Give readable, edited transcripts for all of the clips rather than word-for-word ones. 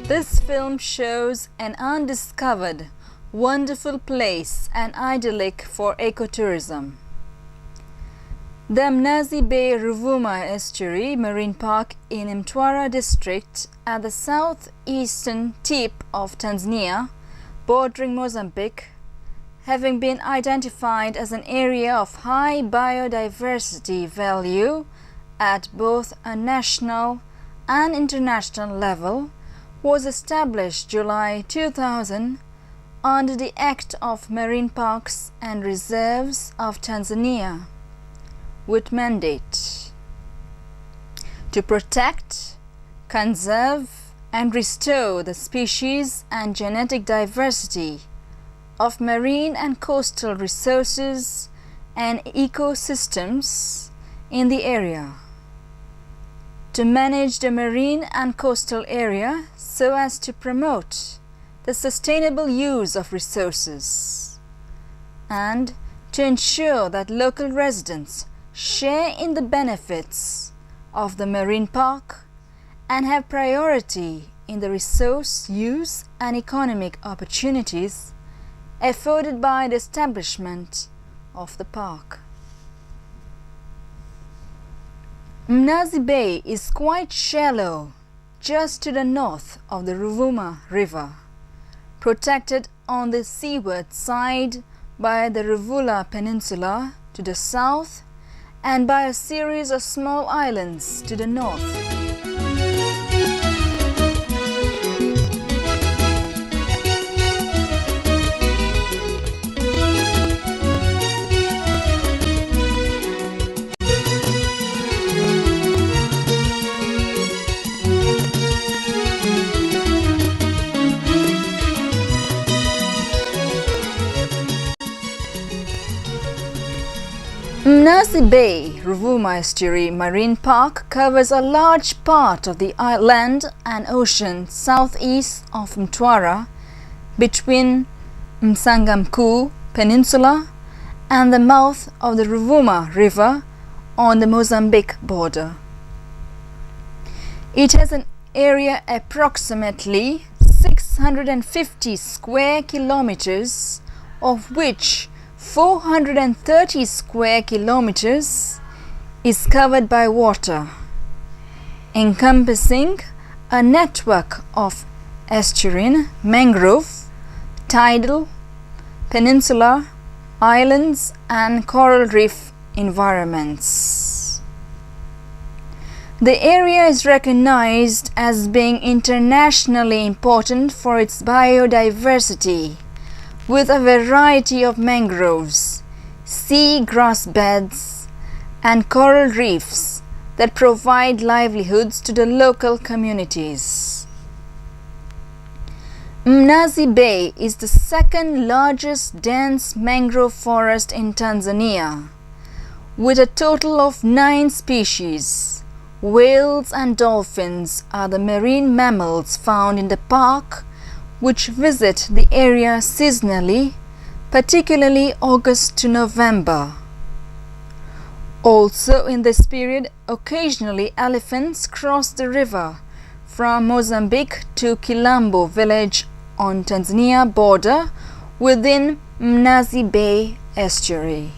This film shows an undiscovered, wonderful place and idyllic for ecotourism. The Mnazi Bay Ruvuma Estuary Marine Park in Mtwara district at the southeastern tip of Tanzania, bordering Mozambique, having been identified as an area of high biodiversity value at both a national and international level, was established July 2000 under the Act of Marine Parks and Reserves of Tanzania, with mandate to protect, conserve and restore the species and genetic diversity of marine and coastal resources and ecosystems in the area, to manage the marine and coastal area so as to promote the sustainable use of resources, and to ensure that local residents share in the benefits of the marine park and have priority in the resource use and economic opportunities afforded by the establishment of the park. Mnazi Bay is quite shallow, just to the north of the Ruvuma River, protected on the seaward side by the Ruvuma Peninsula to the south and by a series of small islands to the north. Mnazi Bay Ruvuma Estuary Marine Park covers a large part of the land and ocean southeast of Mtwara, between Msangamkuu Peninsula and the mouth of the Ruvuma River on the Mozambique border. It has an area approximately 650 square kilometers, of which 430 square kilometers is covered by water, encompassing a network of estuarine, mangrove, tidal, peninsular, islands and coral reef environments. The area is recognized as being internationally important for its biodiversity, with a variety of mangroves, sea grass beds and coral reefs that provide livelihoods to the local communities. Mnazi Bay is the second largest dense mangrove forest in Tanzania, with a total of 9 species. Whales and dolphins are the marine mammals found in the park, which visit the area seasonally, particularly August to November. Also in this period, occasionally elephants cross the river from Mozambique to Kilambo village on Tanzania border within Mnazi Bay Estuary.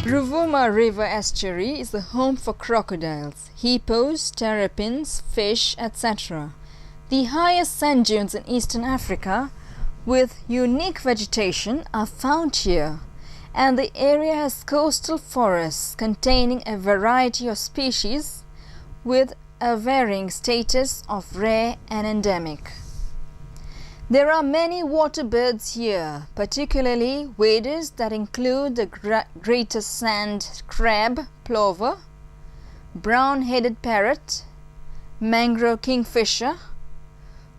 Ruvuma River Estuary is the home for crocodiles, hippos, terrapins, fish, etc. The highest sand dunes in eastern Africa with unique vegetation are found here, and the area has coastal forests containing a variety of species with a varying status of rare and endemic. There are many water birds here, particularly waders that include the greater sand crab plover, brown-headed parrot, mangrove kingfisher,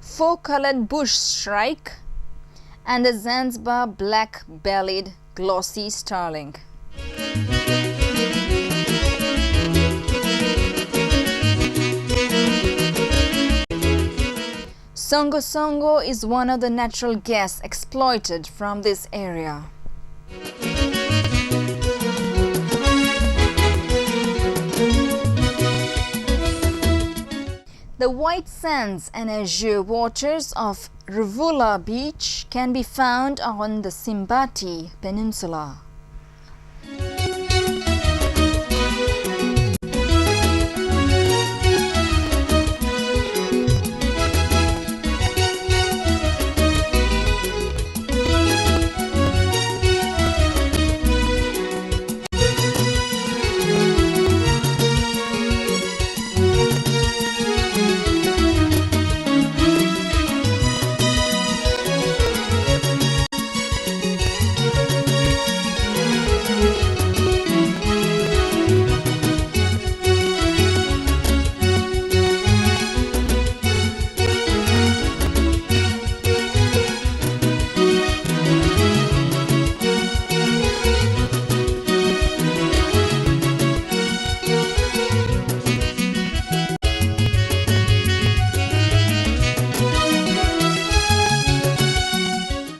four-colored bush shrike, and the Zanzibar black-bellied glossy starling. Songo Songo is one of the natural gas exploited from this area. The white sands and azure waters of Ruvuma Beach can be found on the Msimbati Peninsula.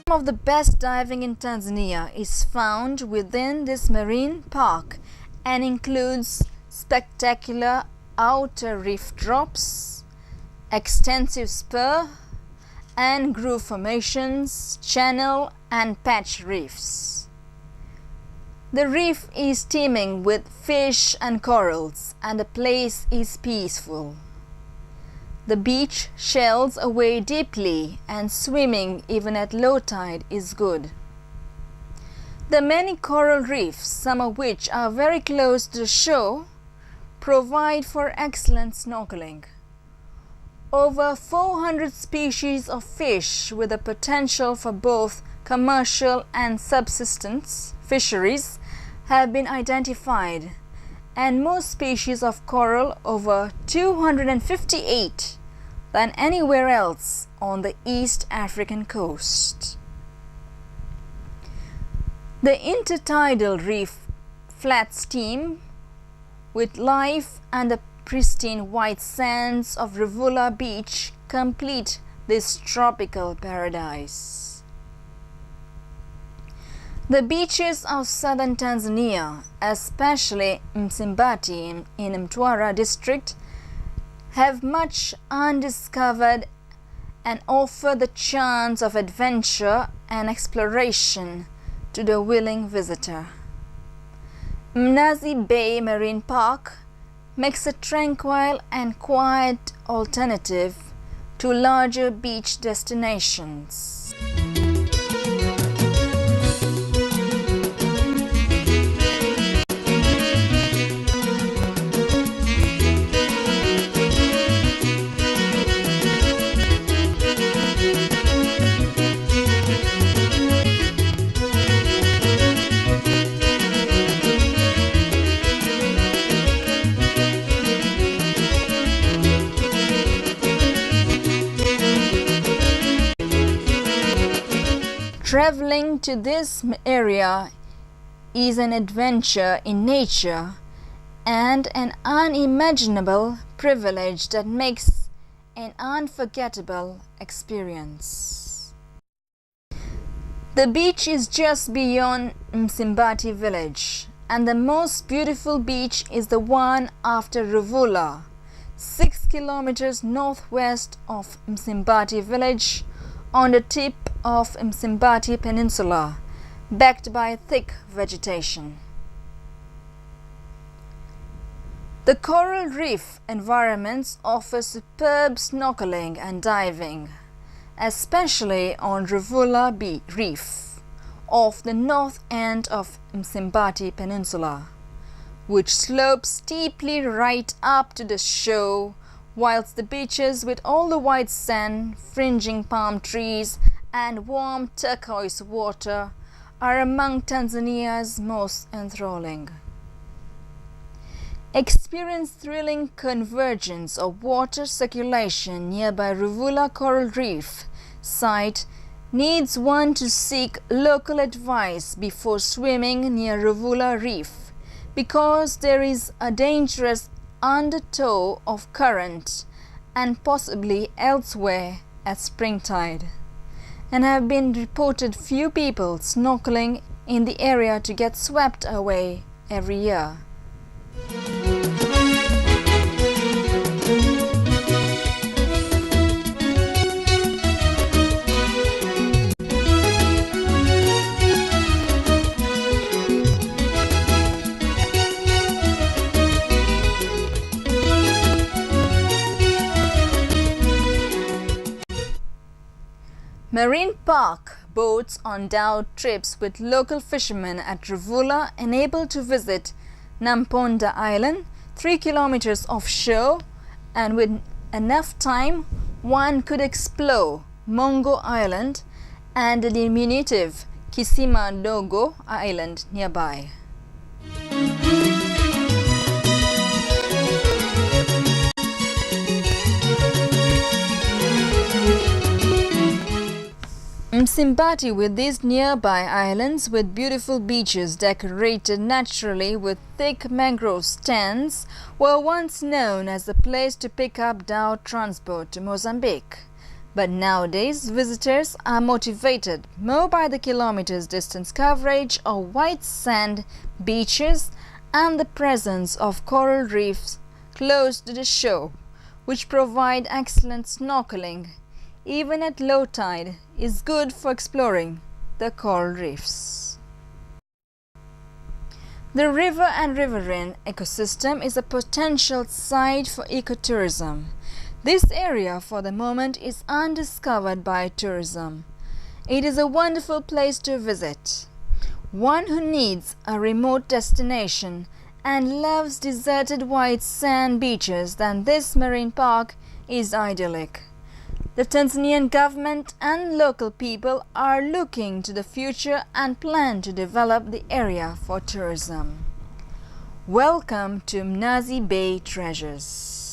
Some of the best diving in Tanzania is found within this marine park and includes spectacular outer reef drops, extensive spur and groove formations, channel and patch reefs. The reef is teeming with fish and corals and the place is peaceful. The beach shells away deeply and swimming even at low tide is good. The many coral reefs, some of which are very close to the shore, provide for excellent snorkeling. Over 400 species of fish with the potential for both commercial and subsistence fisheries have been identified, and more species of coral, over 258, than anywhere else on the East African coast. The intertidal reef flats teem with life, and the pristine white sands of Ruvuma Beach complete this tropical paradise. The beaches of southern Tanzania, especially Msimbati in Mtwara district, have much undiscovered and offer the chance of adventure and exploration to the willing visitor. Mnazi Bay Marine Park makes a tranquil and quiet alternative to larger beach destinations. Traveling to this area is an adventure in nature and an unimaginable privilege that makes an unforgettable experience. The beach is just beyond Msimbati village, and the most beautiful beach is the one after Ruvuma, 6 kilometers northwest of Msimbati village, on the tip of Msimbati Peninsula, backed by thick vegetation. The coral reef environments offer superb snorkeling and diving, especially on Ruvuma Reef, off the north end of Msimbati Peninsula, which slopes steeply right up to the shore, whilst the beaches with all the white sand, fringing palm trees and warm turquoise water are among Tanzania's most enthralling. Experience thrilling convergence of water circulation nearby Ruvuma Coral Reef site needs one to seek local advice before swimming near Ruvuma Reef, because there is a dangerous undertow of current and possibly elsewhere at spring tide, and have been reported few people snorkeling in the area to get swept away every year. Marine Park boats on dhow trips with local fishermen at Ruvuma enable to visit Namponda Island, 3 kilometers offshore, and with enough time one could explore Mongo Island and the diminutive Kisima Dogo Island nearby. Msimbati, with these nearby islands with beautiful beaches decorated naturally with thick mangrove stands, were once known as the place to pick up dhow transport to Mozambique. But nowadays visitors are motivated more by the kilometers distance coverage of white sand beaches and the presence of coral reefs close to the shore, which provide excellent snorkeling. Even at low tide, is good for exploring the coral reefs. The river and riverine ecosystem is a potential site for ecotourism. This area for the moment is undiscovered by tourism. It is a wonderful place to visit. One who needs a remote destination and loves deserted white sand beaches, then this marine park is idyllic. The Tanzanian government and local people are looking to the future and plan to develop the area for tourism. Welcome to Mnazi Bay Treasures.